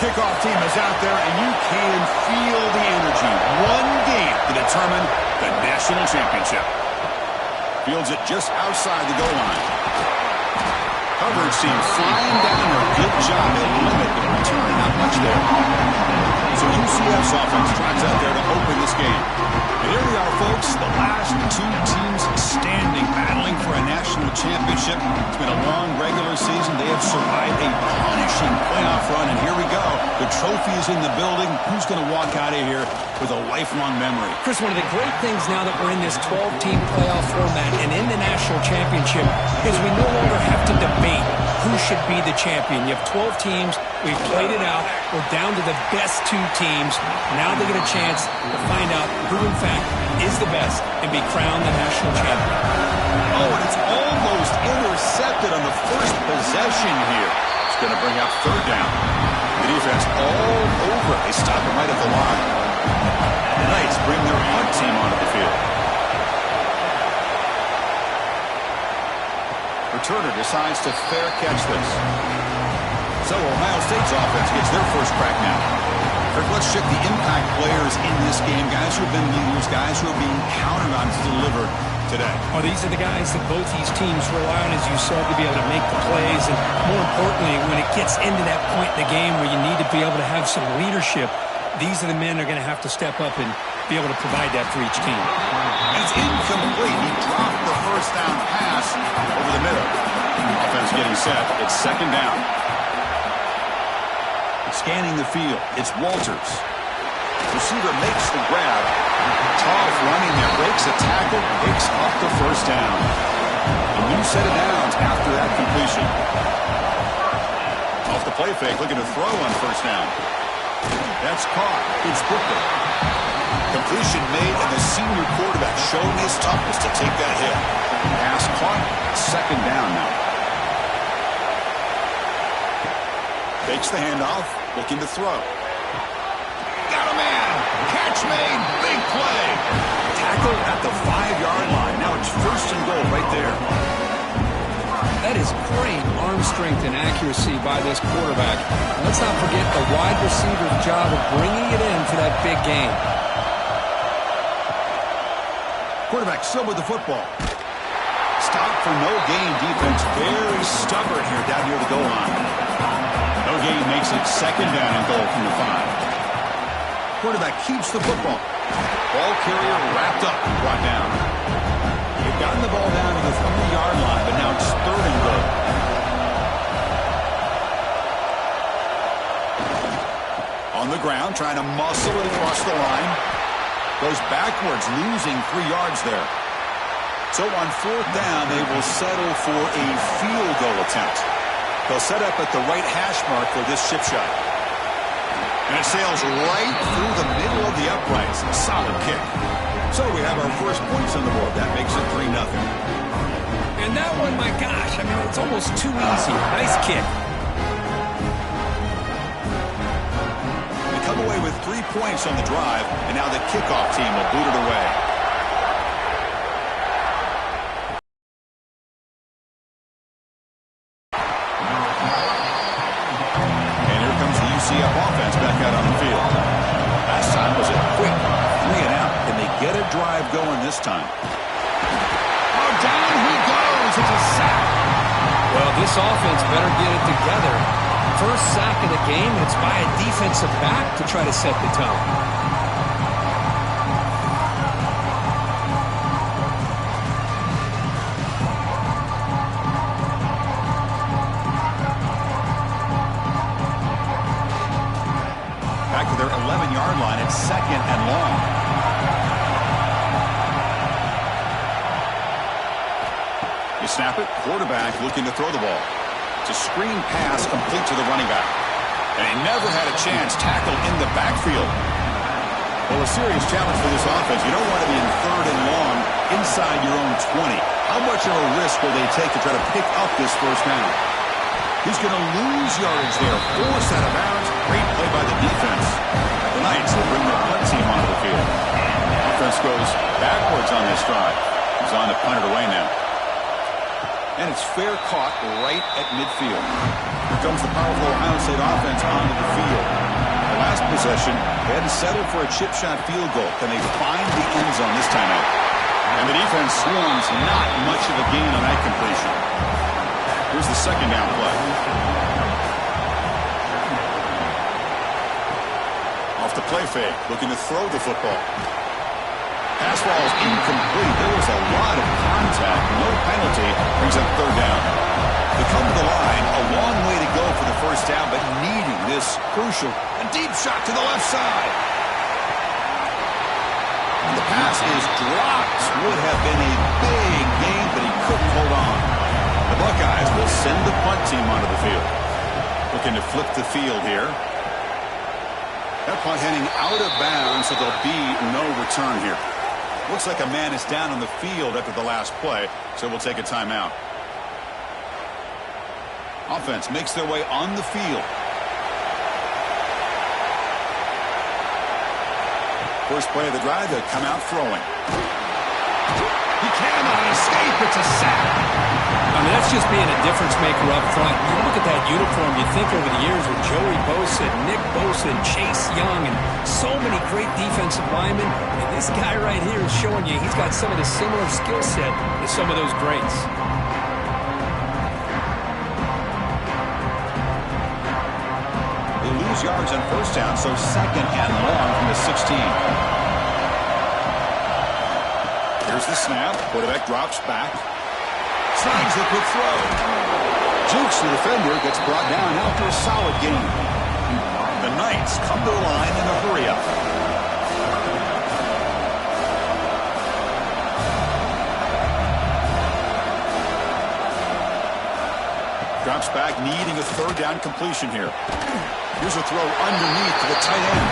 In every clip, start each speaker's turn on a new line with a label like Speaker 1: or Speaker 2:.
Speaker 1: kickoff team is out there, and you can feel the energy. One game to determine the national championship. Fields it just outside the goal line. Coverage team flying down there. Good job. They limit the return. Not much there. So UCF's offense drives out there to open this game. And here we are, folks. The last two teams standing, battling for a national championship. It's been a long regular season. They have survived a punishing playoff run. And here we go. The trophy is in the building. Who's going to walk out of here with a lifelong memory?
Speaker 2: Chris, one of the great things now that we're in this 12-team playoff format and in the national championship is we no longer have to debate who should be the champion. You have 12 teams. We've played it out. We're down to the best two teams. Now they get a chance to find out who, in fact, is the best and be crowned the national champion.
Speaker 1: Oh, and it's almost intercepted on the first possession here. It's going to bring up third down. The defense all over. They stop it right at the line. The Knights bring their punt team onto the field. Returner decides to fair catch this. So Ohio State's offense gets their first crack now. Let's check the impact players in this game. Guys who have been leaders, guys who are being counted on to deliver today.
Speaker 2: Oh, these are the guys that both these teams rely on, as you said, to be able to make the plays. And more importantly, when it gets into that point in the game where you need to be able to have some leadership, these are the men that are going to have to step up and be able to provide that for each team.
Speaker 1: And it's incomplete. He dropped the first down pass over the middle. Offense getting set. It's second down. Scanning the field. It's Walters. Receiver makes the grab. Tough running there. Breaks a tackle. Picks up the first down. A new set of downs after that completion. Off the play fake. Looking to throw on first down. That's caught. It's Brooklyn. Completion made, and the senior quarterback showing his toughness to take that hit. Pass caught. Second down now. Takes the handoff. Looking to throw. Got a man. Catch made. Big play. Tackle at the 5-yard line. Now it's first and goal right there.
Speaker 2: That is great arm strength and accuracy by this quarterback. Let's not forget the wide receiver's job of bringing it in for that big game.
Speaker 1: Quarterback still with the football. Stop for no gain. Defense very stubborn here down near the goal line. No gain makes it second down and goal from the 5. Quarterback keeps the football. Ball carrier wrapped up and brought down. They've gotten the ball down to the 3-yard line, but now it's third and goal. On the ground, trying to muscle it across the line. Goes backwards, losing 3 yards there. So on fourth down, they will settle for a field goal attempt. They'll set up at the right hash mark for this chip shot. And it sails right through the middle of the uprights. A solid kick. So we have our first points on the board. That makes it 3-0.
Speaker 2: And that one, my gosh, I mean, it's almost too easy. Nice kick.
Speaker 1: They come away with 3 points on the drive, and now the kickoff team will boot it away. UCF offense back out on the field. Last time was a quick 3-and-out. Can they get a drive going this time? Oh, down he goes. It's a sack.
Speaker 2: Well, this offense better get it together. First sack of the game, it's by a defensive back to try to set the tone.
Speaker 1: To their 11-yard line. It's second and long. You snap it. Quarterback looking to throw the ball. It's a screen pass complete to the running back. And he never had a chance. Tackle in the backfield. Well, a serious challenge for this offense. You don't want to be in third and long inside your own 20. How much of a risk will they take to try to pick up this first down? He's going to lose yardage there. Forced out of bounds. Great play by the defense. The Knights will bring their punt team onto the field. Offense goes backwards on this drive. He's on to punt it away now. And it's fair caught right at midfield. Here comes the powerful Ohio State offense onto the field. The last possession, they had to settle for a chip shot field goal. Can they find the end zone this time out? And the defense swarms, not much of a gain on that completion. Here's the second down play. Off the play fake, looking to throw the football. Pass ball is incomplete. There was a lot of contact. No penalty. Brings up third down. They come to the line. A long way to go for the first down, but needing this crucial. A deep shot to the left side. And the pass is dropped. Would have been a big gain, but he couldn't hold on. The Buckeyes will send the punt team onto the field. Looking to flip the field here. That punt heading out of bounds, so there'll be no return here. Looks like a man is down on the field after the last play, so we'll take a timeout. Offense makes their way on the field. First play of the drive, they come out throwing. He cannot escape. It's a sack.
Speaker 2: I mean, that's just being a difference maker up front. You look at that uniform, you think over the years with Joey Bosa, Nick Bosa, and Chase Young, and so many great defensive linemen. And this guy right here is showing you he's got some of the similar skill set to some of those greats.
Speaker 1: They lose yards on first down, so second and long from the 16. Here's the snap. Quarterback drops back. Slides the quick throw. Jukes the defender, gets brought down after a solid gain. The Knights come to the line in a hurry-up. Drops back, needing a third down completion here. Here's a throw underneath to the tight end.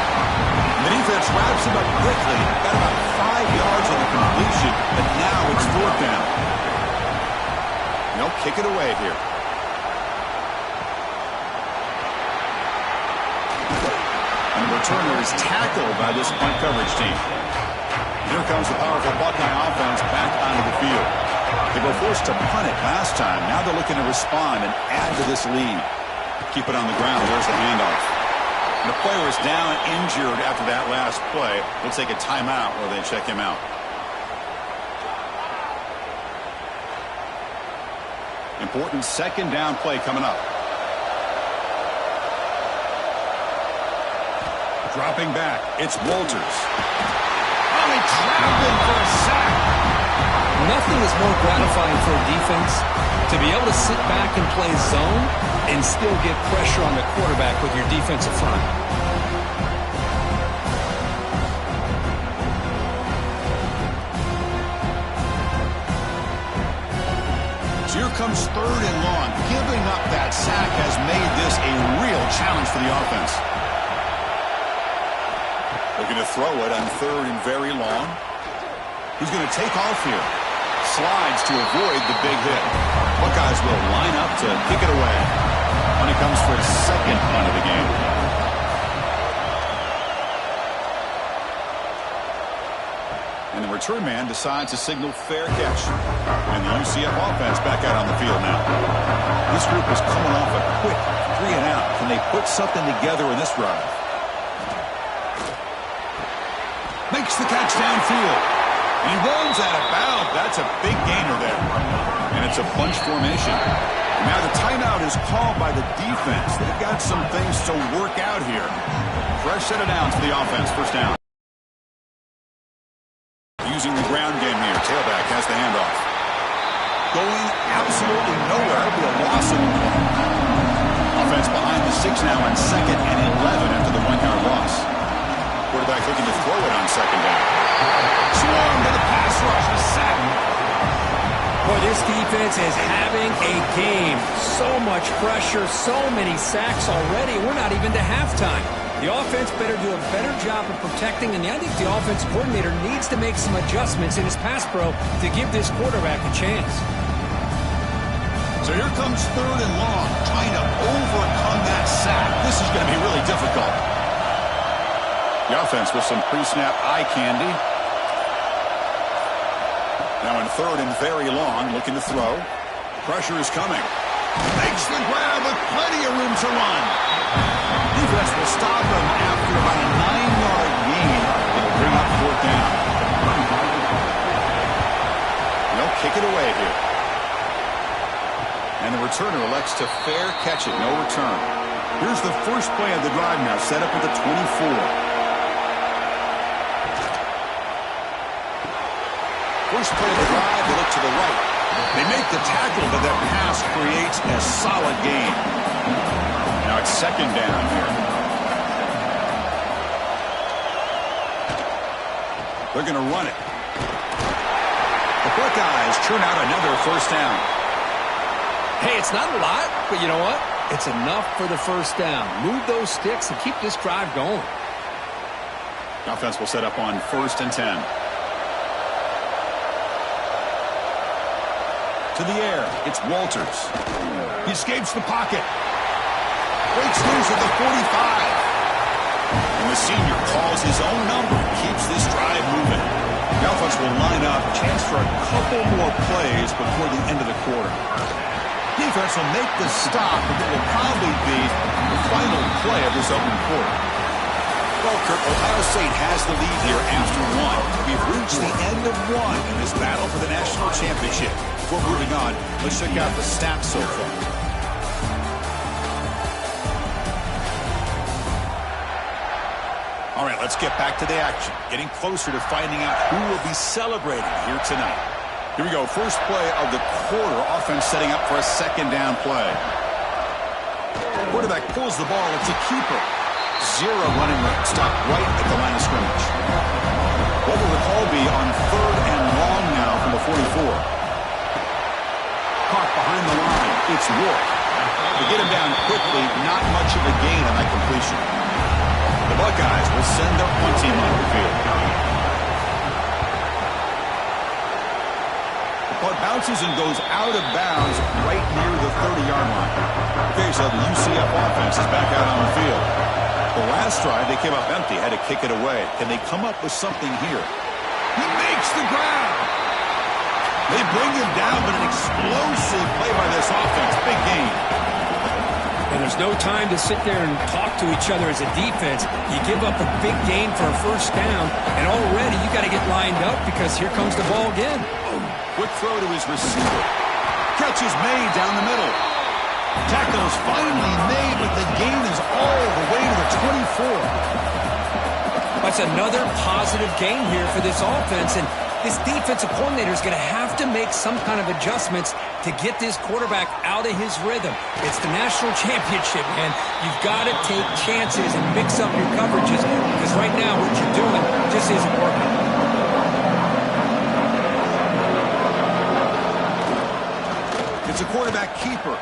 Speaker 1: And the defense wraps him up quickly. Got about 5 yards on the completion, but now it's fourth down. They'll kick it away here. And the returner is tackled by this punt coverage team. Here comes the powerful Buckeye offense back onto the field. They were forced to punt it last time. Now they're looking to respond and add to this lead. Keep it on the ground. There's the handoff. And the player is down injured after that last play. We'll take a timeout while they check him out. Important second down play coming up. Dropping back, it's Walters. Oh, he trapped him for a sack.
Speaker 2: Nothing is more gratifying for a defense to be able to sit back and play zone and still get pressure on the quarterback with your defensive front.
Speaker 1: Here comes third and long. Giving up that sack has made this a real challenge for the offense. Looking to throw it on third and very long. He's going to take off here. Slides to avoid the big hit. Buckeyes will line up to kick it away. When it comes for his second punt of the game. And the return man decides to signal fair catch. And the UCF offense back out on the field now. This group is coming off a quick 3 and out. Can they put something together in this drive? Makes the catch downfield. And he runs out of bounds. That's a big gainer there. And it's a bunch formation. And now the timeout is called by the defense. They've got some things to work out here. Fresh set of downs for the offense. First down. Using the ground game here. Tailback has the handoff. Going absolutely nowhere. It'll be a loss of the ball. Offense behind the 6 now on second and 11 after the 1-yard loss. Quarterback looking to throw it on second down. Swarm to the pass rush. A sack.
Speaker 2: Boy, this defense is having a game. So much pressure, so many sacks already. We're not even to halftime. The offense better do a better job of protecting, and I think the offense coordinator needs to make some adjustments in his pass pro to give this quarterback a chance.
Speaker 1: So here comes third and long, trying to overcome that sack. This is going to be really difficult. The offense with some pre-snap eye candy. Now in third and very long, looking to throw. Pressure is coming. Makes the grab with plenty of room to run. Defense will stop him after about a 9-yard gain. It'll bring up 4th down. They'll kick it away here. And the returner elects to fair catch it. No return. Here's the first play of the drive now, set up at the 24. First play of the drive, they look to the right. They make the tackle, but that pass creates a solid gain. Now it's 2nd down here. They're going to run it. The Buckeyes turn out another 1st down.
Speaker 2: Hey, it's not a lot, but you know what? It's enough for the 1st down. Move those sticks and keep this drive going.
Speaker 1: The offense will set up on 1st and 10. To the air, it's Walters. He escapes the pocket. Breaks loose at the 45. And the senior calls his own number, keeps this drive moving. The offense will line up, chance for a couple more plays before the end of the quarter. Defense will make the stop, and it will probably be the final play of this opening quarter. Well, Kirk, Ohio State has the lead here after 1. We've reached the end of 1 in this battle for the national championship. Before moving on, let's check out the stats so far. All right, let's get back to the action. Getting closer to finding out who will be celebrating here tonight. Here we go. First play of the quarter. Offense setting up for a 2nd down play. Quarterback pulls the ball. It's a keeper. 0 running stop right at the line of scrimmage. What will the call be on 3rd and long now from the 44? Caught behind the line. It's Wolf. They get him down quickly. Not much of a gain on that completion. The Buckeyes will send their punt team on the field. The punt bounces and goes out of bounds right near the 30-yard line. Okay, so the UCF offense is back out on the field. The last drive, they came up empty, had to kick it away. Can they come up with something here? He makes the grab. They bring him down, but an explosive play by this offense. Big gain.
Speaker 2: And there's no time to sit there and talk to each other as a defense. You give up a big gain for a 1st down, and already you got to get lined up because here comes the ball again.
Speaker 1: Quick throw to his receiver. Catch is made down the middle. Tackle is finally made, but the gain is all the way to the 24.
Speaker 2: That's another positive gain here for this offense, and this defensive coordinator is going to have to make some kind of adjustments to get this quarterback out of his rhythm. It's the national championship, man. You've got to take chances and mix up your coverages because right now what you're doing just isn't working.
Speaker 1: It's a quarterback keeper.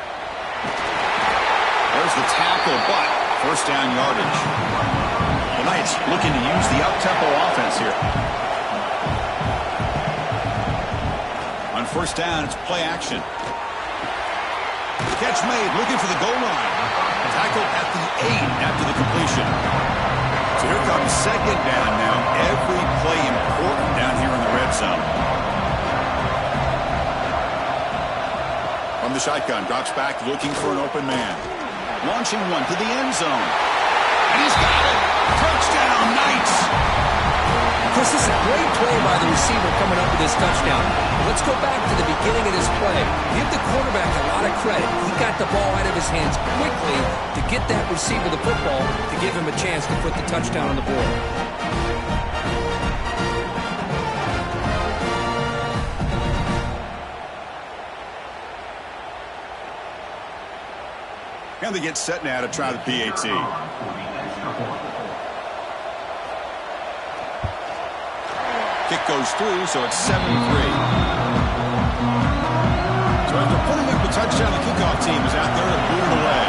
Speaker 1: There's the tackle, but 1st down yardage. The Knights looking to use the up-tempo offense here. On 1st down, it's play action. Catch made, looking for the goal line. Tackle at the 8 after the completion. So here comes 2nd down now. Every play important down here in the red zone. From the shotgun, drops back, looking for an open man. Launching one to the end zone. And he's got it. Touchdown, Knights.
Speaker 2: Chris, this is a great play by the receiver coming up with this touchdown. Let's go back to the beginning of this play. Give the quarterback a lot of credit. He got the ball out of his hands quickly to get that receiver the football to give him a chance to put the touchdown on the board.
Speaker 1: And they get set now to try the PAT. Kick goes through, so it's 7-3. So after putting up a touchdown, the kickoff team is out there to boot it away.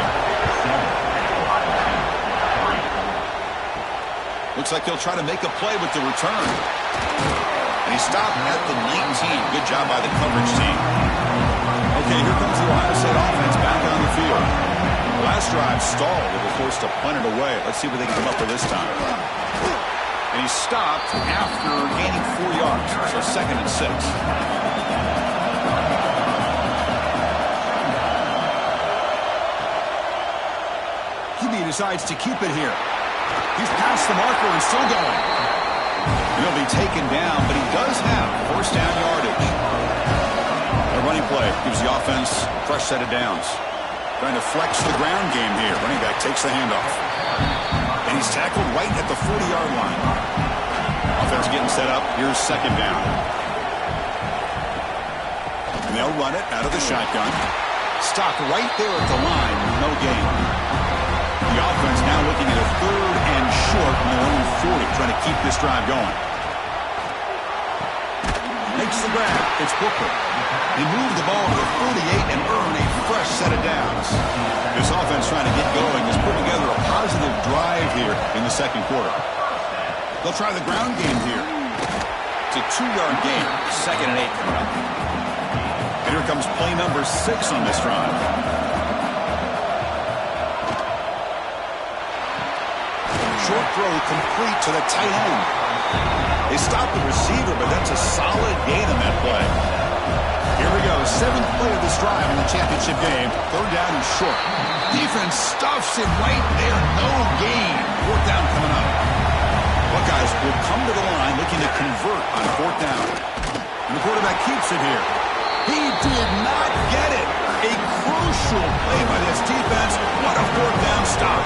Speaker 1: Looks like he'll try to make a play with the return. And he stopped at the 19. Good job by the coverage team. Okay, here comes the Ohio State offense back on the field. The last drive stalled. They were forced to punt it away. Let's see what they can come up with this time. And he stopped after gaining 4 yards. So 2nd and 6. decides to keep it here. He's past the marker and still going. And he'll be taken down, but he does have first down yardage. A running play gives the offense a fresh set of downs. Trying to flex the ground game here. Running back takes the handoff. And he's tackled right at the 40-yard line. Offense getting set up. Here's second down. And they'll run it out of the shotgun. Stopped right there at the line. No gain. The offense now looking at a third and short from their own 40. Trying to keep this drive going. Makes the grab. It's Booker. They move the ball to the 48 and earn a fresh set of downs. This offense trying to get going has put together a positive drive here in the second quarter. They'll try the ground game here. It's a 2-yard gain. 2nd and 8 coming up. And here comes play number 6 on this drive. Short throw complete to the tight end. They stopped the receiver, but that's a solid gain on that play. Here we go, 7th play of this drive in the championship game. 3rd down and short. Defense stuffs it right there. No gain. 4th down coming up. Buckeyes will come to the line looking to convert on 4th down. And the quarterback keeps it here. He did not get it. A crucial play by this defense. What a 4th down stop.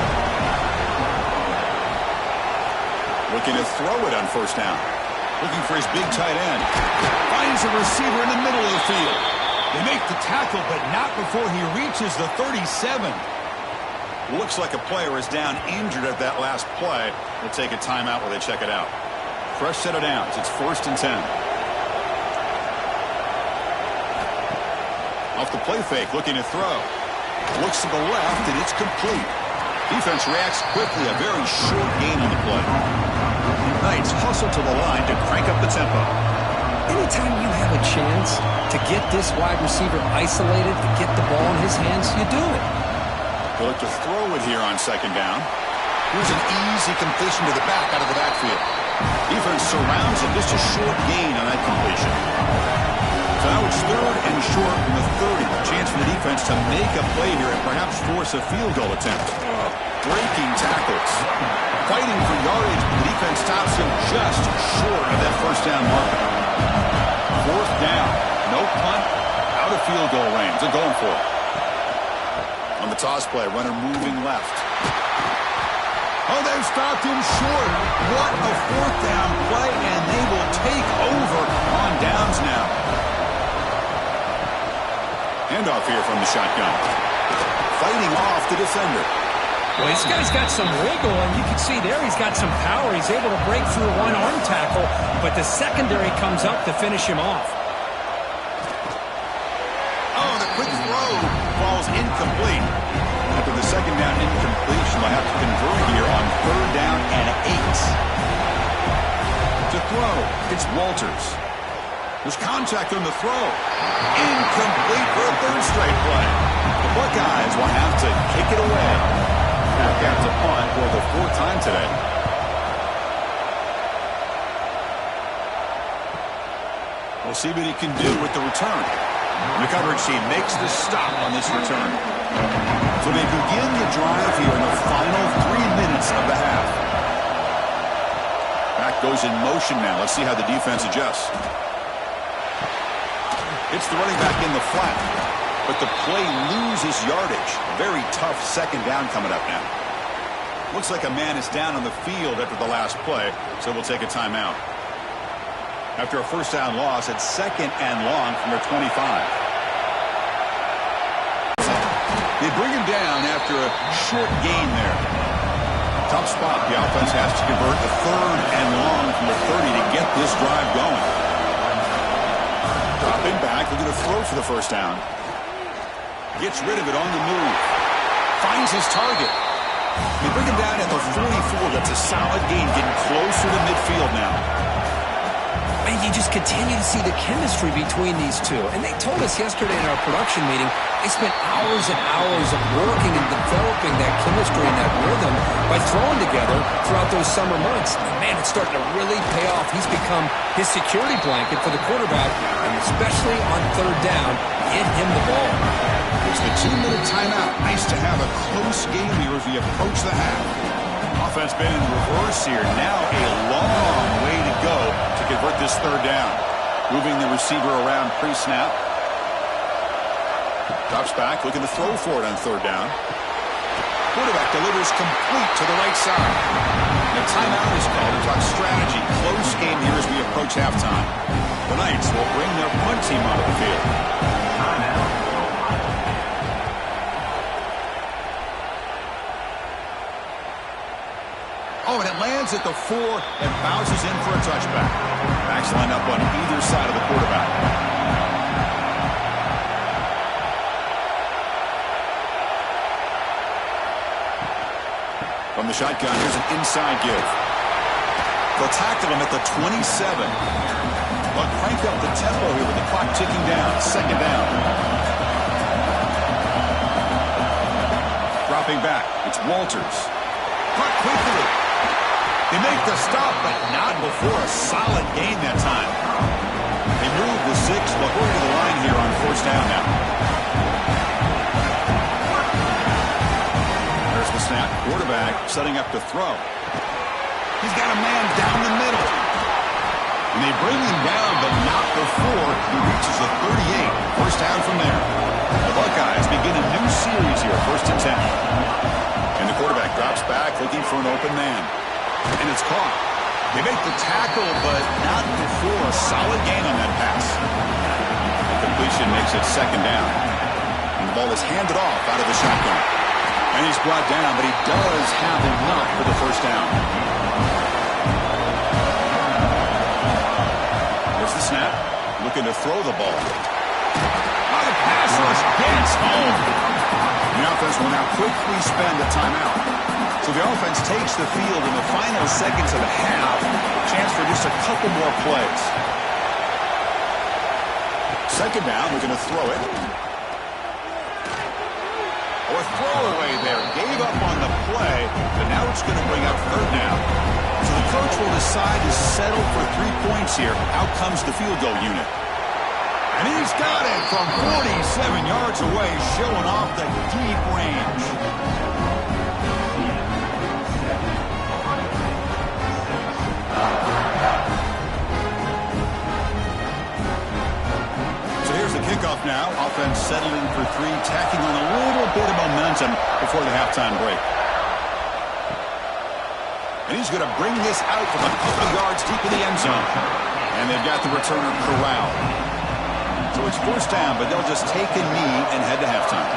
Speaker 1: Looking to throw it on 1st down. Looking for his big tight end. Finds a receiver in the middle of the field. They make the tackle, but not before he reaches the 37. Looks like a player is down injured at that last play. We'll take a timeout while they check it out. Fresh set of downs. It's 1st and 10. Off the play fake, looking to throw. Looks to the left, and it's complete. Defense reacts quickly. A very short gain on the play. Knights hustle to the line to crank up the tempo.
Speaker 2: Anytime you have a chance to get this wide receiver isolated, to get the ball in his hands, you do it.
Speaker 1: They look to throw it here on 2nd down. Here's an easy completion to the back out of the backfield. Defense surrounds him. Just a short gain on that completion. So now it's 3rd and short from the 30. A chance for the defense to make a play here and perhaps force a field goal attempt. Breaking tackles. Fighting for yardage, but the defense stops him just short of that 1st down marker. 4th down. No punt. Out of field goal range. They're going for it. On the toss play, runner moving left. Oh, they've stopped him short. What a 4th down play, and they will take over on downs now. Handoff here from the shotgun. Fighting off the defender.
Speaker 2: Well, this guy's got some wiggle, and you can see there he's got some power. He's able to break through a one-arm tackle, but the secondary comes up to finish him off.
Speaker 1: Oh, the quick throw falls incomplete. After the 2nd down incompletion, they'll have to convert here on 3rd down and 8. To throw, it's Walters. There's contact on the throw. Incomplete for a 3rd straight play. The Buckeyes will have to kick it away. Back out to punt for the 4th time today. We'll see what he can do with the return. The coverage team makes the stop on this return. So they begin the drive here in the final 3 minutes of the half. Back goes in motion now. Let's see how the defense adjusts. It's the running back in the flat. But the play loses yardage. Very tough 2nd down coming up now. Looks like a man is down on the field after the last play, so we'll take a timeout. After a 1st down loss, it's 2nd and long from their 25. They bring him down after a short gain there. Tough spot. The offense has to convert the 3rd and long from the 30 to get this drive going. Dropping back, looking to throw for the 1st down. Gets rid of it on the move. Finds his target. They bring him down at the 44. That's a solid gain, getting closer to midfield now.
Speaker 2: And you just continue to see the chemistry between these two. And they told us yesterday in our production meeting, they spent hours and hours of working and developing that chemistry and that rhythm by throwing together throughout those summer months. And man, it's starting to really pay off. He's become his security blanket for the quarterback, and especially on 3rd down, get him the ball.
Speaker 1: takes the 2-minute timeout. Nice to have a close game here as we approach the half. Offense been in reverse here. Now a long way to go to convert this third down. Moving the receiver around pre-snap. Drops back, looking to throw for it on third down. Quarterback delivers complete to the right side. The timeout is called to talk strategy. Close game here as we approach halftime. The Knights will bring their punt team onto the field. Oh, and it lands at the 4 and bounces in for a touchback. Backs line up on either side of the quarterback. From the shotgun, here's an inside give. They'll tackle him at the 27. But crank up the tempo here with the clock ticking down. Second down. Dropping back, it's Walters. Caught quickly. They make the stop, but not before a solid gain that time. They move the 6, but we're to the line here on first down now. There's the snap. Quarterback setting up to throw. He's got a man down the middle. And they bring him down, but not before he reaches the 38. First down from there. The Buckeyes begin a new series here, 1st and 10. And the quarterback drops back, looking for an open man. And it's caught. They make the tackle, but not before a solid gain on that pass. The completion makes it second down. And the ball is handed off out of the shotgun. And he's brought down, but he does have enough for the first down. There's the snap. Looking to throw the ball. Oh, the pass rush gets home. The offense will now quickly spend a timeout. So the offense takes the field in the final seconds of the half. Chance for just a couple more plays. Second down, we're going to throw it. Or throwaway there. Gave up on the play, but now it's going to bring up third down. So the coach will decide to settle for 3 points here. Out comes the field goal unit. And he's got it from 47 yards away, showing off the deep range. Kickoff now. Offense settling for 3, tacking on a little bit of momentum before the halftime break. And he's going to bring this out from a couple yards deep in the end zone. And they've got the returner corralled. So it's first down, but they'll just take a knee and head to halftime.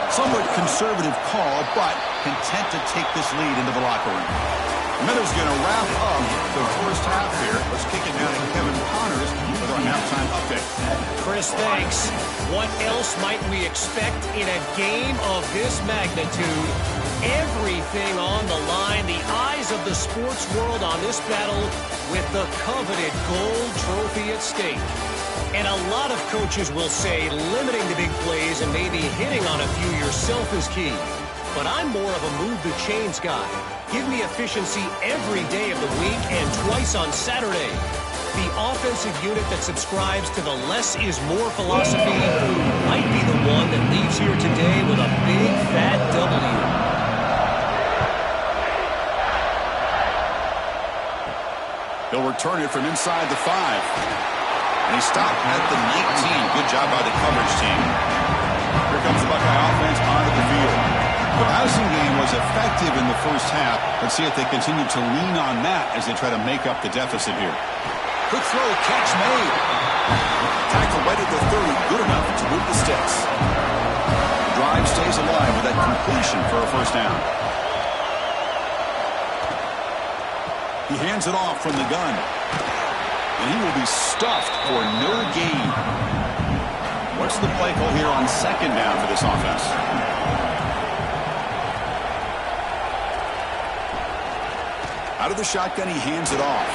Speaker 1: Somewhat conservative call, but content to take this lead into the locker room. Miller's going to wrap up the first half here. Let's kick it down to Kevin Connors with our halftime update.
Speaker 3: Chris, thanks. What else might we expect in a game of this magnitude? Everything on the line. The eyes of the sports world on this battle with the coveted gold trophy at stake. And a lot of coaches will say limiting the big plays and maybe hitting on a few yourself is key. But I'm more of a move the chains guy. Give me efficiency every day of the week and twice on Saturday. The offensive unit that subscribes to the less is more philosophy might be the one that leaves here today with a big fat W.
Speaker 1: He'll return it from inside the 5. And he stopped at the 19. Good job by the coverage team. Here comes the Buckeye offense onto the field. The passing game was effective in the first half. Let's see if they continue to lean on that as they try to make up the deficit here. Quick throw, catch made. Tackle right at the 30, good enough to move the sticks. Drive stays alive with that completion for a first down. He hands it off from the gun. And he will be stuffed for no gain. What's the play call here on second down for this offense? Out of the shotgun, he hands it off.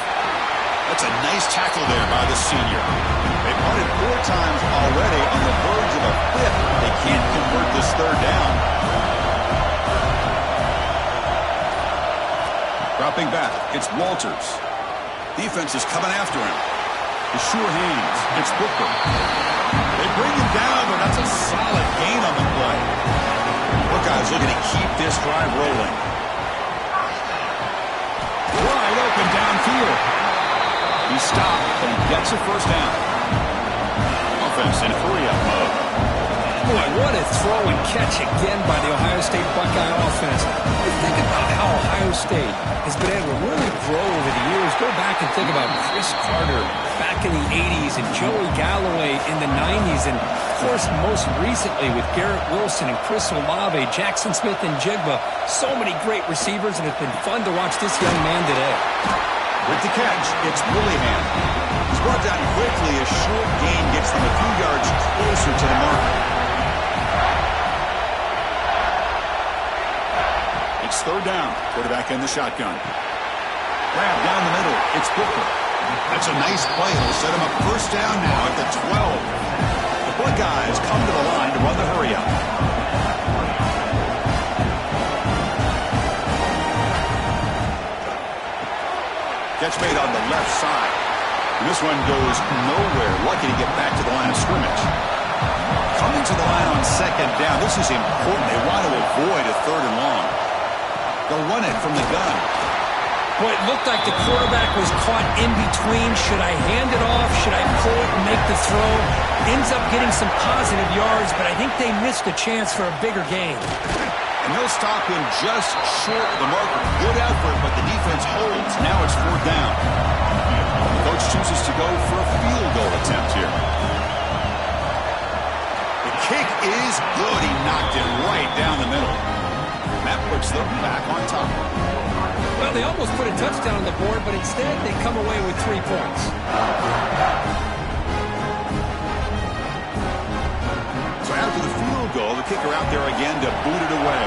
Speaker 1: That's a nice tackle there by the senior. They punted 4 times already on the verge of a 5th. They can't convert this third down. Dropping back, it's Walters. Defense is coming after him. The sure hands. It's Booker. They bring him down, but that's a solid gain on the play. Buckeyes looking to keep this drive rolling. Wide open downfield. He stopped and gets a first down. Offense in hurry-up mode.
Speaker 2: Boy, what a throw and catch again by the Ohio State Buckeye offense. You think about how Ohio State has been able to really grow over the years. Go back and think about Chris Carter back in the 80s and Joey Galloway in the 90s. And, of course, most recently with Garrett Wilson and Chris Olave, Jackson Smith and Jigba. So many great receivers, and it's been fun to watch this young man today.
Speaker 1: With the catch, it's Willingham. He's brought down quickly. A short gain gets them a few yards closer to the mark. It's third down. Quarterback in the shotgun. Grab down the middle. It's Booker. That's a nice play. It'll set him up first down now at the 12. The Buckeyes come to the line to run the hurry-up. Catch made on the left side. And this one goes nowhere. Lucky to get back to the line of scrimmage. Coming to the line on second down. This is important. They want to avoid a third and long. They'll run it from the gun.
Speaker 2: Boy, it looked like the quarterback was caught in between. Should I hand it off? Should I pull it and make the throw? Ends up getting some positive yards, but I think they missed a chance for a bigger gain.
Speaker 1: And he'll stop him just short of the marker. Good effort, but the defense holds. Now it's fourth down. The coach chooses to go for a field goal attempt here. The kick is good. He knocked it right down the middle. That puts them back on top.
Speaker 2: Well, they almost put a touchdown on the board, but instead they come away with 3 points.
Speaker 1: So after the field goal, the kicker out there again to boot it away.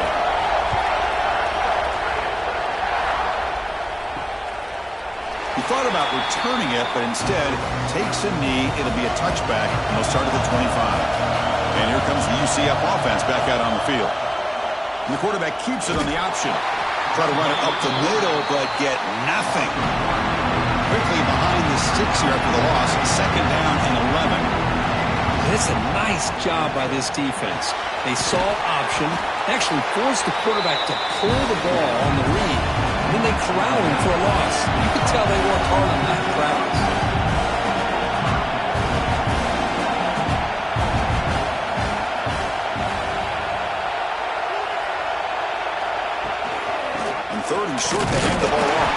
Speaker 1: He thought about returning it, but instead takes a knee. It'll be a touchback, and they'll start at the 25. And here comes the UCF offense back out on the field. And the quarterback keeps it on the option. Try to run it up the middle, but get nothing. Quickly behind the sticks here after the loss. Second down and 11.
Speaker 2: It's a nice job by this defense. They saw option, actually forced the quarterback to pull the ball on the read, and then they corral him for a loss. You could tell they worked hard on that in practice.
Speaker 1: Third and short, they hand the ball off.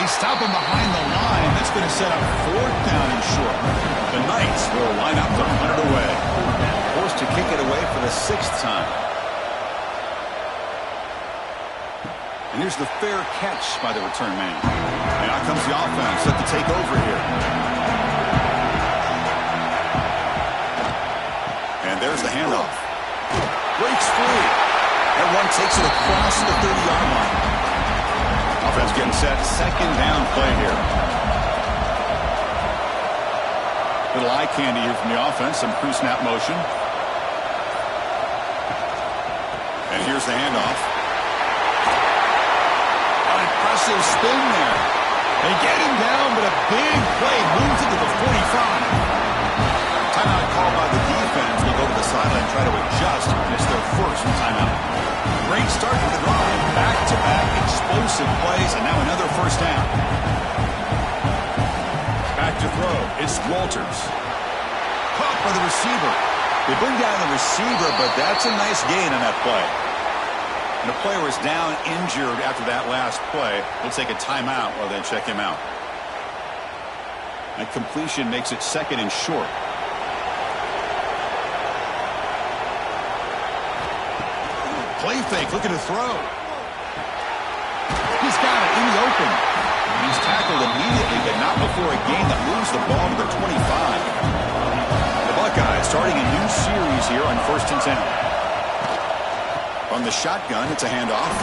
Speaker 1: They stop him behind the line. That's going to set up fourth down and short. The Knights will line up to hunt it away. Forced to kick it away for the 6th time. And here's the fair catch by the return man. And out comes the offense set to take over here. And there's the handoff. Breaks free. And one takes it across the 30-yard line. Offense getting set. Second down play here. Little eye candy here from the offense. Some pre-snap motion. And here's the handoff. An impressive spin there. They get him down, but a big play moves it to the 45. Timeout called by the defense. They'll go to the sideline, try to adjust. It's their first timeout. Great start to the drive. Back-to-back explosive plays, and now another first down. Back to throw. It's Walters. Caught by the receiver. They bring down the receiver, but that's a nice gain on that play. And the player was down injured after that last play. We'll take a timeout while they check him out. That completion makes it second and short. Play fake, looking to throw. He's got it in the open. He's tackled immediately, but not before a gain that moves the ball to the 25. The Buckeyes starting a new series here on 1st and 10. On the shotgun, it's a handoff.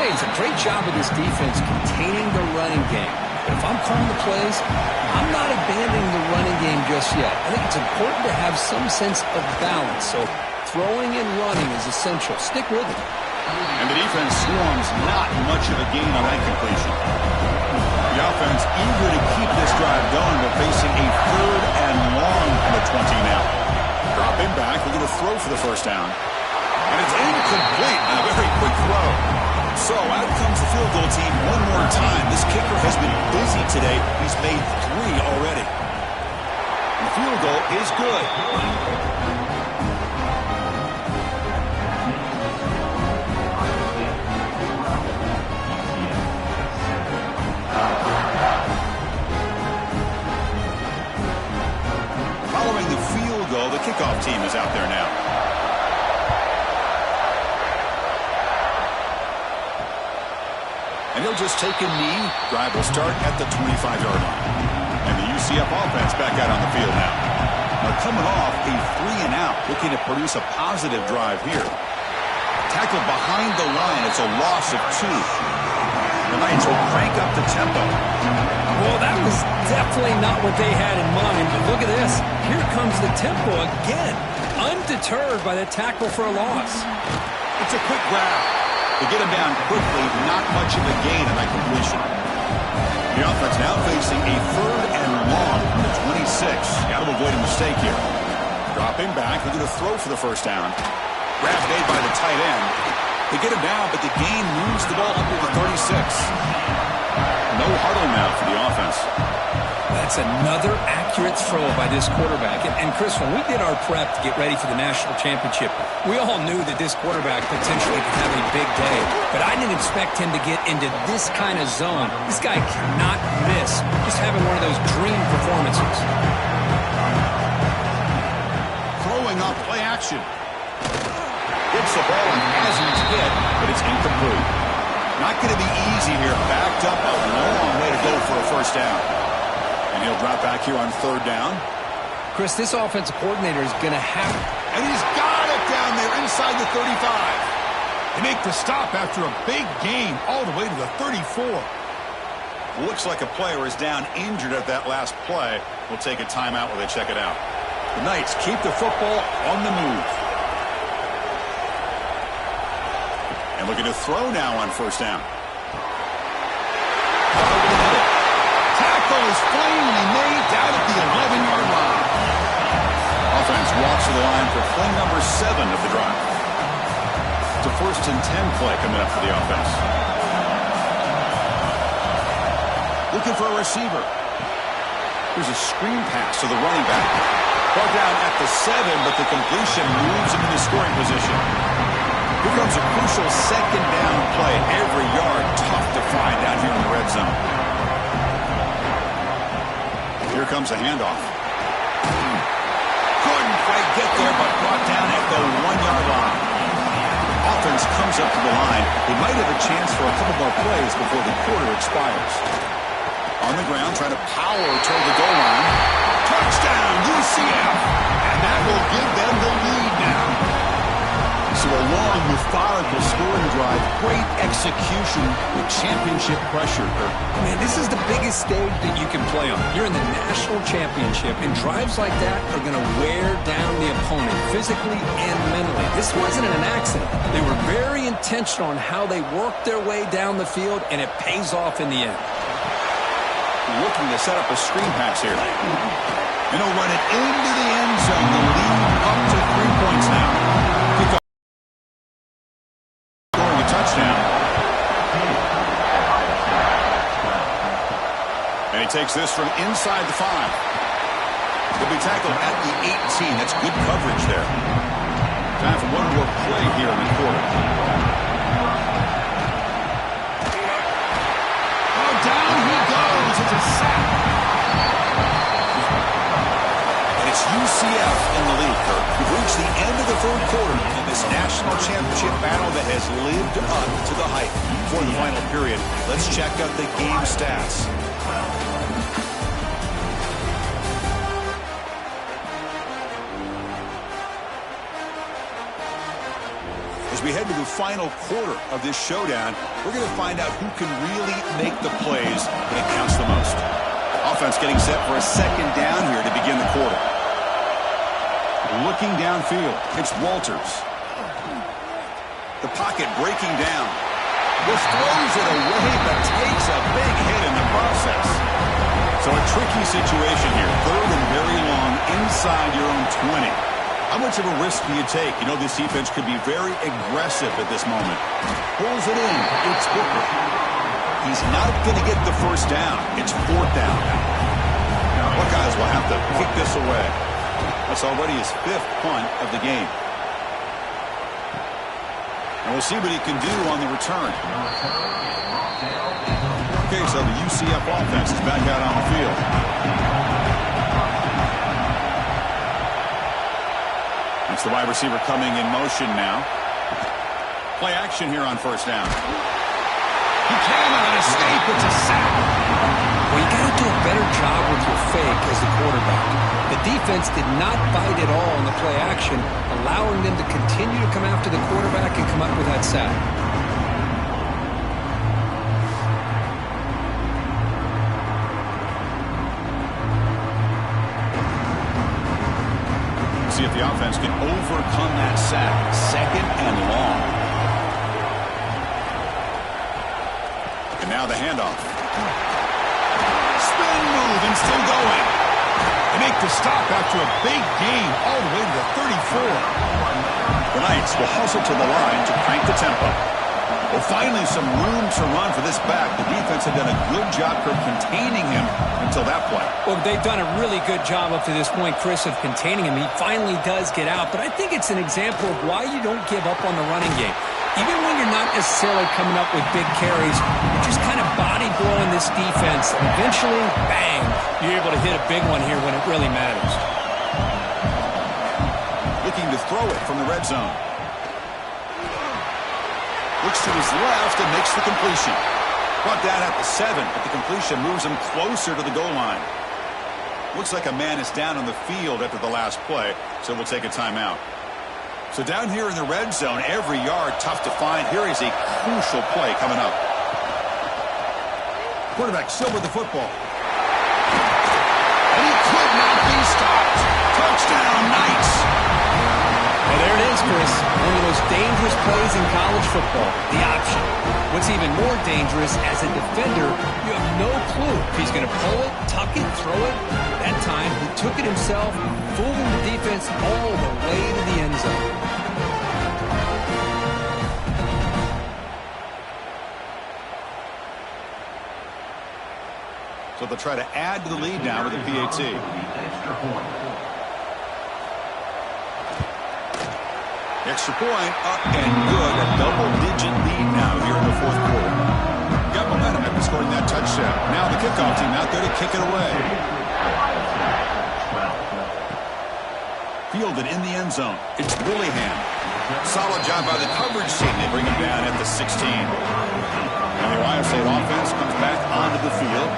Speaker 2: Hey, it's a great job of this defense containing the running game. But if I'm calling the plays, I'm not abandoning the running game just yet. I think it's important to have some sense of balance. So throwing and running is essential. Stick with it.
Speaker 1: And the defense swarms not much of a gain on that completion. The offense eager to keep this drive going, but facing a 3rd and long from the 29. throw for the first down. And it's incomplete on a very quick throw. So out comes the field goal team one more time. This kicker has been busy today. He's made 3 already. And the field goal is good. Following the field goal, the kickoff team is out there now. And he'll just take a knee. Drive will start at the 25-yard line. And the UCF offense back out on the field now. Now coming off a 3-and-out, looking to produce a positive drive here. Tackle behind the line. It's a loss of 2. The Knights will crank up the tempo.
Speaker 2: Well, that was definitely not what they had in mind, but look at this. Here comes the tempo again, undeterred by the tackle for a loss.
Speaker 1: It's a quick grab. To get him down quickly, not much of a gain on that completion. The offense now facing a 3rd and long from the 26. Got to avoid a mistake here. Dropping back, looking to throw for the first down. Grab made by the tight end. They get him down, but the gain moves the ball up to the 36. No huddle now for the offense.
Speaker 2: That's another accurate throw by this quarterback. And Chris, when we did our prep to get ready for the national championship, we all knew that this quarterback potentially could have a big day. But I didn't expect him to get into this kind of zone. This guy cannot miss. Just having one of those dream performances.
Speaker 1: Throwing off play action. Gets the ball and hasn't hit, but it's incomplete. Not going to be easy here. Backed up a long way to go for a first down. And he'll drop back here on 3rd down.
Speaker 2: Chris, this offensive coordinator is going to have...
Speaker 1: And he's got it down there inside the 35. They make the stop after a big gain all the way to the 34. Looks like a player is down injured at that last play. We'll take a timeout while they check it out. The Knights keep the football on the move. And looking to throw now on first down. Tackle is finally made down at the 11-yard line. Offense walks to the line for play number 7 of the drive. It's a 1st and 10 play coming up for the offense. Looking for a receiver. There's a screen pass to the running back. Ball down at the 7, but the completion moves him into scoring position. Here comes a crucial 2nd down play. Every yard tough to find down here in the red zone. Here comes a handoff. Couldn't quite get there, but brought down at the 1-yard line. Offense comes up to the line. They might have a chance for a couple more plays before the quarter expires. On the ground, trying to power toward the goal line. Touchdown, UCF! And that will give them the lead now. So a long, methodical scoring drive. Great execution with championship pressure.
Speaker 2: Man, this is the biggest stage that you can play on. You're in the national championship, and drives like that are going to wear down the opponent physically and mentally. This wasn't an accident. They were very intentional on how they worked their way down the field, and it pays off in the end.
Speaker 1: Looking to set up a screen pass here. And he'll run it into the end zone. The lead up to 3 points now. Scoring a touchdown. And he takes this from inside the 5. He'll be tackled at the 18. That's good coverage there. Time for one more play here in the quarter. Oh, down he goes. It's a sack. And it's UCF in the lead, Kirk. We've reached the end of the 3rd quarter in this national championship battle that has lived up to the hype. For the final period, let's check out the game stats. As we head to the final quarter of this showdown, we're going to find out who can really make the plays when it counts the most. Offense getting set for a 2nd down here to begin the quarter. Looking downfield, it's Walters. The pocket breaking down. This throws it away, but takes a big hit in the process. So a tricky situation here. 3rd and very long inside your own 20. How much of a risk do you take? You know, this defense could be very aggressive at this moment. Pulls it in. It's Booker. He's not going to get the first down. It's fourth down. Buckeyes will have to kick this away. That's already his fifth punt of the game. And we'll see what he can do on the return. Okay, so the UCF offense is back out on the field. It's the wide receiver coming in motion now. Play action here on first down. He cannot escape. It's a sack.
Speaker 2: Well, you got to do a better job with your fake as the quarterback. The defense did not bite at all on the play action, allowing them to continue to come after the quarterback and come up with that sack.
Speaker 1: See if the offense can overcome that sack. Second and long. And now the handoff. Spin move and still going. They make the stop after a big gain all the way to the 34. The Knights will hustle to the line to crank the tempo. Well, finally some room to run for this back. The defense had done a good job for containing him until that play.
Speaker 2: Well, they've done a really good job up to this point, Chris, of containing him. He finally does get out, but I think it's an example of why you don't give up on the running game. Even when you're not necessarily coming up with big carries, you're just kind of body blowing this defense. And eventually, bang, you're able to hit a big one here when it really matters.
Speaker 1: Looking to throw it from the red zone. Looks to his left and makes the completion. Brought down at the 7, but the completion moves him closer to the goal line. Looks like a man is down on the field after the last play, so we'll take a timeout. So down here in the red zone, every yard tough to find. Here is a crucial play coming up. Quarterback still with the football. And he could not be stopped. Touchdown, Knights.
Speaker 2: Well, there it is, Chris. One of those dangerous plays in college football, the option. What's even more dangerous, as a defender, you have no clue if he's going to pull it, tuck it, throw it. That time, he took it himself, fooling the defense all the way to the end zone.
Speaker 1: So they'll try to add to the lead now with a PAT. Extra point up and good. A double-digit lead now here in the fourth quarter. Got momentum after scoring that touchdown. Now the kickoff team out there to kick it away. Fielded in the end zone. It's Willingham. Solid job by the coverage team. They bring him down at the 16. Now the Ohio State offense comes back onto the field.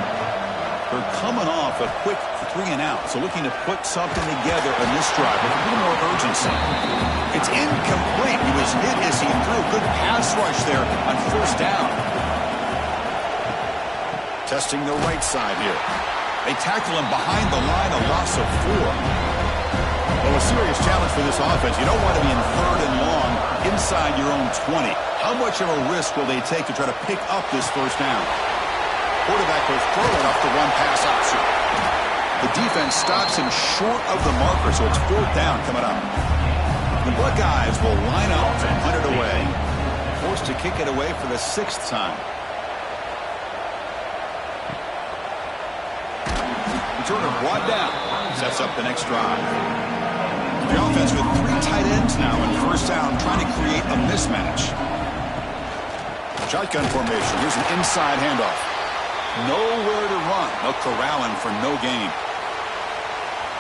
Speaker 1: They're coming off a quick 3-and-out, so looking to put something together in this drive with a little more urgency. It's incomplete. He was hit as he threw. Good pass rush there on first down. Testing the right side here. They tackle him behind the line, a loss of 4. Well, a serious challenge for this offense. You don't want to be in third and long inside your own 20. How much of a risk will they take to try to pick up this first down? Quarterback will throw it off the one-pass option. The defense stops him short of the marker, so it's fourth down coming up. The Buckeyes will line up and punt it away. Forced to kick it away for the 6th time. Returner brought down. Sets up the next drive. The offense with 3 tight ends now in first down, trying to create a mismatch. Shotgun formation. Here's an inside handoff. Nowhere to run. No corralling for no gain.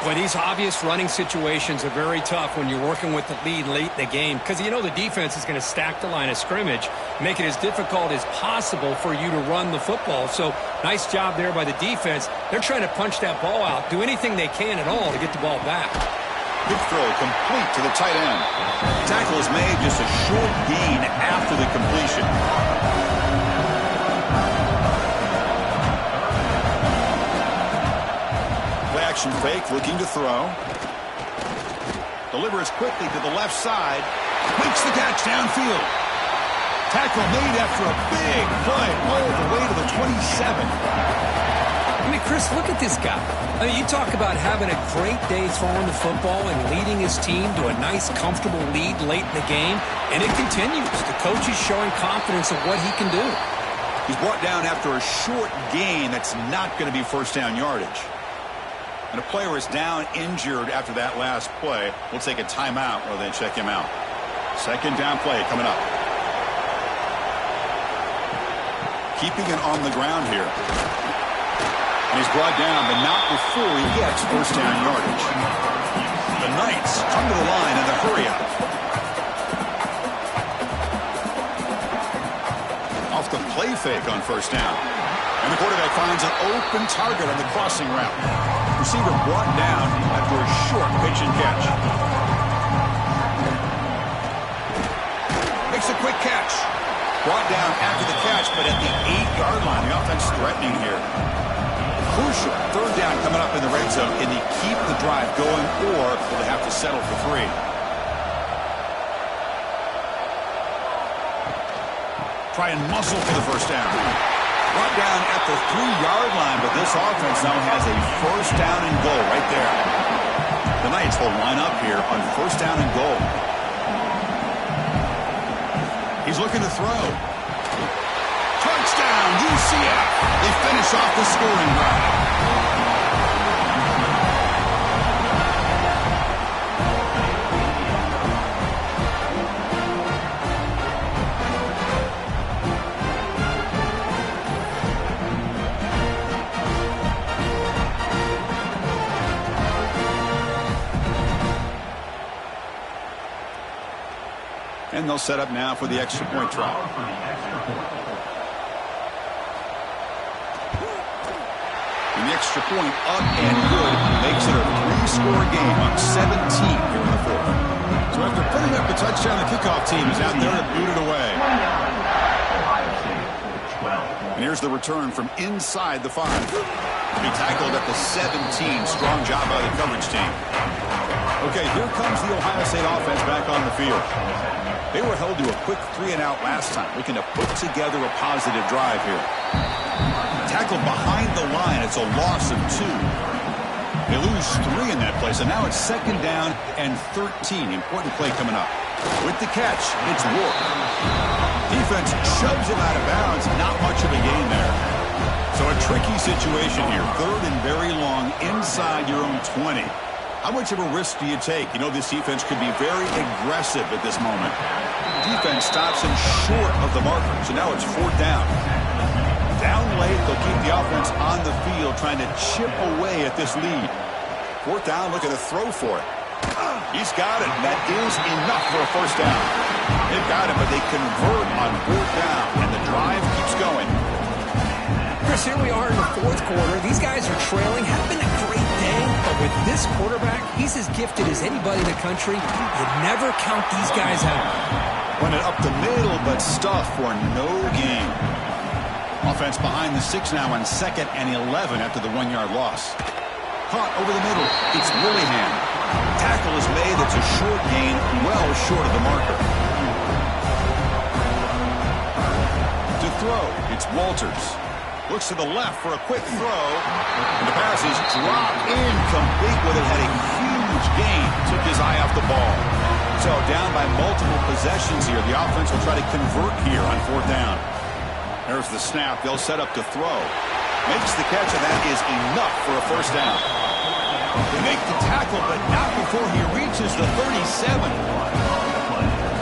Speaker 2: Well, these obvious running situations are very tough when you're working with the lead late in the game, because you know the defense is going to stack the line of scrimmage, make it as difficult as possible for you to run the football. So nice job there by the defense. They're trying to punch that ball out, do anything they can at all to get the ball back.
Speaker 1: Good throw, complete to the tight end. Tackle is made, just a short gain after the completion. Action fake, looking to throw. Delivers quickly to the left side. Makes the catch downfield. Tackle made after a big play all the way to the 27.
Speaker 2: I mean, Chris, look at this guy. I mean, you talk about having a great day throwing the football and leading his team to a nice, comfortable lead late in the game, and it continues. The coach is showing confidence of what he can do.
Speaker 1: He's brought down after a short gain that's not going to be first down yardage. And a player is down injured after that last play. We'll take a timeout rather than check him out. Second down play coming up. Keeping it on the ground here. And he's brought down, but not before he gets first down yardage. The Knights come to the line in the hurry-up. Off the play fake on first down. And the quarterback finds an open target on the crossing route. Receiver brought down after a short pitch and catch. Makes a quick catch. Brought down after the catch, but at the 8-yard line. The offense threatening here. Crucial third down coming up in the red zone. Can they keep the drive going, or will they have to settle for 3? Try and muscle for the first down. Brought down at the 3-yard line, but this offense now has a first down and goal right there. The Knights will line up here on first down and goal. He's looking to throw. Touchdown, UCF. They finish off the scoring drive. And they'll set up now for the extra point try. And the extra point up and good makes it a 3-score game on 17 here in the fourth. So after putting up the touchdown, the kickoff team is out there to boot it away. And here's the return from inside the 5. He tackled at the 17. Strong job by the coverage team. Okay, here comes the Ohio State offense back on the field. They were held to a quick 3-and-out last time, looking to put together a positive drive here. Tackled behind the line. It's a loss of 2. They lose 3 in that play, so now it's second down and 13. Important play coming up. With the catch, it's Ward. Defense shoves him out of bounds. Not much of a gain there. So a tricky situation here. Third and very long inside your own 20. How much of a risk do you take? You know this defense could be very aggressive at this moment. Defense stops him short of the marker, so now it's fourth down. Down late, they'll keep the offense on the field trying to chip away at this lead. Fourth down, looking to throw for it. He's got it, and that is enough for a first down. They've got it, but they convert on fourth down, and the drive keeps going.
Speaker 2: Chris, here we are in the fourth quarter. These guys are trailing. Having a great day, but with this quarterback, he's as gifted as anybody in the country. You never count these guys out.
Speaker 1: Run it up the middle, but stuff for no gain. Offense behind the 6 now on 2nd and 11 after the 1-yard loss. Caught over the middle. It's Willingham. Tackle is made. It's a short gain, well short of the marker. To throw, it's Walters. Looks to the left for a quick throw. And the pass is dropped incomplete with it. Had a huge gain. Took his eye off the ball. So down by multiple possessions here. The offense will try to convert here on fourth down. There's the snap. They'll set up to throw. Makes the catch, and that is enough for a first down. They make the tackle, but not before he reaches the 37.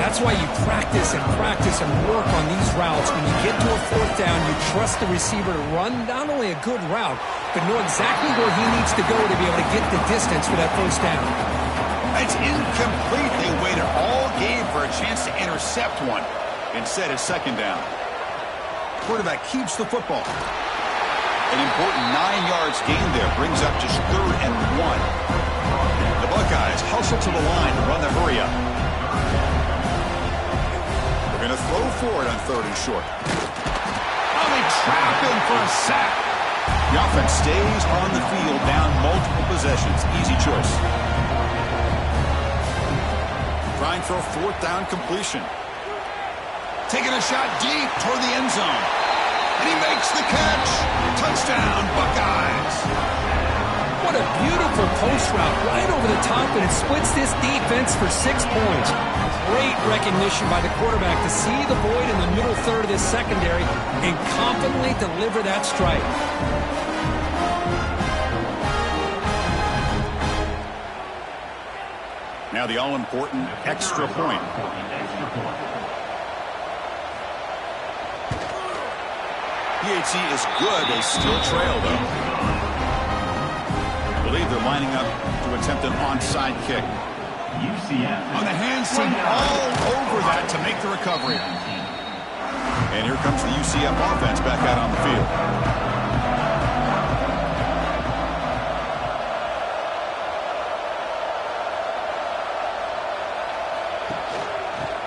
Speaker 2: That's why you practice and work on these routes. When you get to a fourth down, you trust the receiver to run not only a good route, but know exactly where he needs to go to be able to get the distance for that first down.
Speaker 1: It's incomplete. They waited all game for a chance to intercept one. Instead, it's second down. Quarterback keeps the football. An important 9 yards gain there. Brings up just 3rd and 1. The Buckeyes hustle to the line to run the hurry-up. They're going to throw for it on 3rd and short. Oh, they trap him for a sack. The offense stays on the field down multiple possessions. Easy choice. Trying for a 4th down completion. Taking a shot deep toward the end zone. And he makes the catch. Touchdown, Buckeyes.
Speaker 2: What a beautiful post route right over the top, and it splits this defense for 6 points. Great recognition by the quarterback to see the void in the middle third of this secondary and confidently deliver that strike.
Speaker 1: Now the all-important extra point. PAT is good. They still trail, though. I believe they're lining up to attempt an onside kick. UCF. On the hands team all over that to make the recovery. And here comes the UCF offense back out on the field.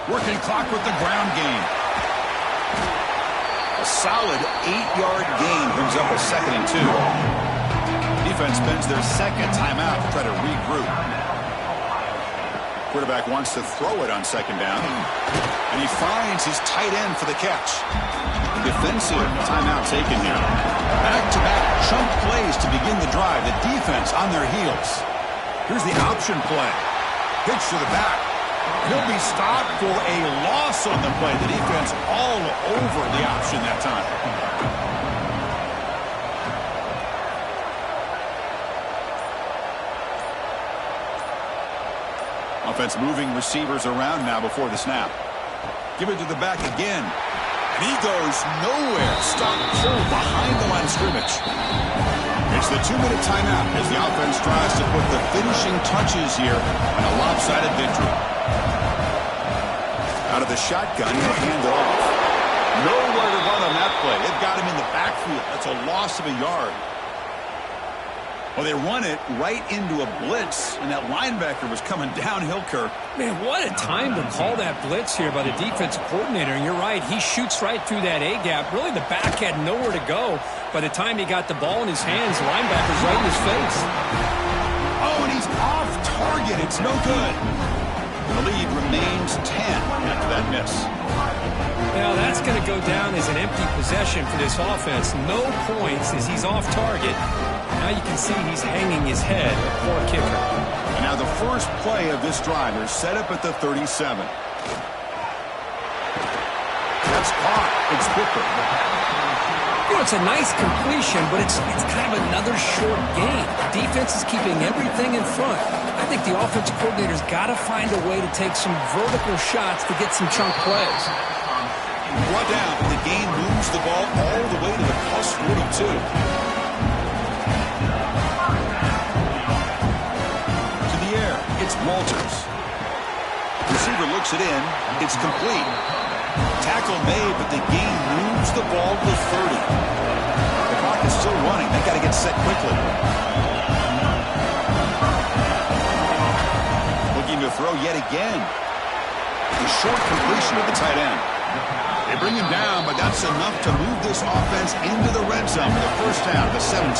Speaker 1: Working clock with the ground game. A solid 8-yard gain brings up a 2nd and 2. Defense spends their second timeout to try to regroup. Quarterback wants to throw it on 2nd down. And he finds his tight end for the catch. Defensive timeout taken here. Back-to-back chunk plays to begin the drive. The defense on their heels. Here's the option play. Pitch to the back. He'll be stopped for a loss on the play. The defense all over the option that time. Offense moving receivers around now before the snap. Give it to the back again. And he goes nowhere. Stop pulled behind the line of scrimmage. It's the 2-minute timeout as the offense tries to put the finishing touches here on a lopsided victory. Out of the shotgun, he'll hand it off. Nowhere to run on that play. They've got him in the backfield. That's a loss of a yard. Well, they run it right into a blitz, and that linebacker was coming downhill, Kirk.
Speaker 2: Man, what a time to call that blitz here by the defensive coordinator. And you're right, he shoots right through that A-gap. Really, the back had nowhere to go. By the time he got the ball in his hands, the linebacker's right in his face.
Speaker 1: Oh, and he's off target. It's no good. The lead remains 10 after that miss.
Speaker 2: Now, that's going to go down as an empty possession for this offense. No points as he's off target. Now you can see he's hanging his head. Poor kicker.
Speaker 1: And now the first play of this drive is set up at the 37. That's caught. It's Booker.
Speaker 2: You know, it's a nice completion, but it's kind of another short game. The defense is keeping everything in front. I think the offensive coordinator's got to find a way to take some vertical shots to get some chunk plays.
Speaker 1: Brought down, and the game moves the ball all the way to the plus 42. It's Walters. Receiver looks it in. It's complete. Tackle made, but the game moves the ball to 30. The clock is still running. They got to get set quickly. Looking to throw yet again. A short completion of the tight end. They bring him down, but that's enough to move this offense into the red zone for the first down, the 17.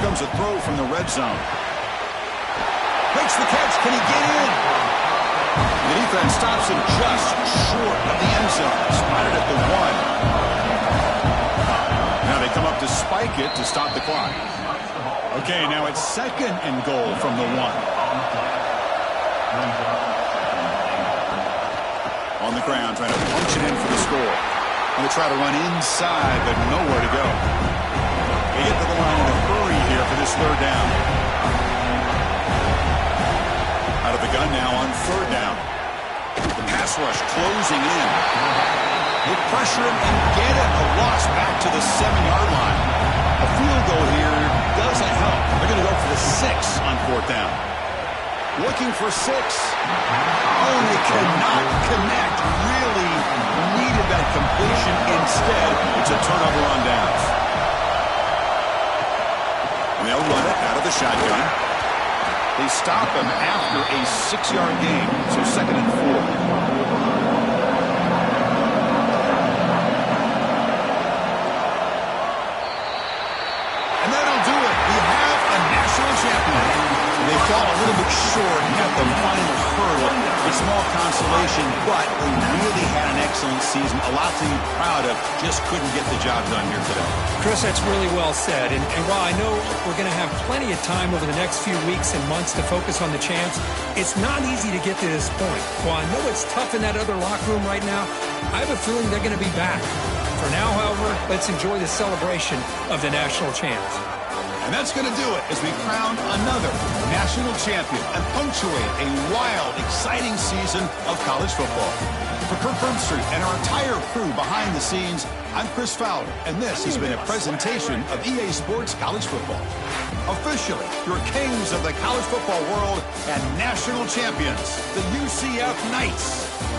Speaker 1: Comes a throw from the red zone. Makes the catch. Can he get in? The defense stops him just short of the end zone. Spotted at the 1. Now they come up to spike it to stop the clock. Okay, now it's 2nd and goal from the 1. On the ground, trying to punch it in for the score. And they try to run inside, but nowhere to go. They get to the line in a hurry here for this 3rd down. Out of the gun now on 3rd down. The pass rush closing in. They pressure him and get it. A loss back to the 7-yard line. A field goal here doesn't help. They're going to go for the 6 on 4th down. Looking for 6. Oh, they cannot connect. Really needed that completion. Instead, it's a turnover on downs. And they'll run it out of the shotgun. They stop him after a 6-yard gain, so 2nd and 4. And that'll do it. We have a national champion. They fall a little bit short at the final hurdle. a small consolation, but they really had an excellent season. A lot to be proud of. Just couldn't get the job done here today.
Speaker 2: Chris, that's really well said. And while I know we're going to have plenty of time over the next few weeks and months to focus on the champs, it's not easy to get to this point. While I know it's tough in that other locker room right now, I have a feeling they're going to be back. For now, however, let's enjoy the celebration of the national champs.
Speaker 1: And that's going to do it as we crown another national champion and punctuate a wild, exciting season of college football. For Kirk Herbstreit and our entire crew behind the scenes, I'm Chris Fowler, and this has been a presentation of EA Sports College Football. Officially, your kings of the college football world and national champions, the UCF Knights.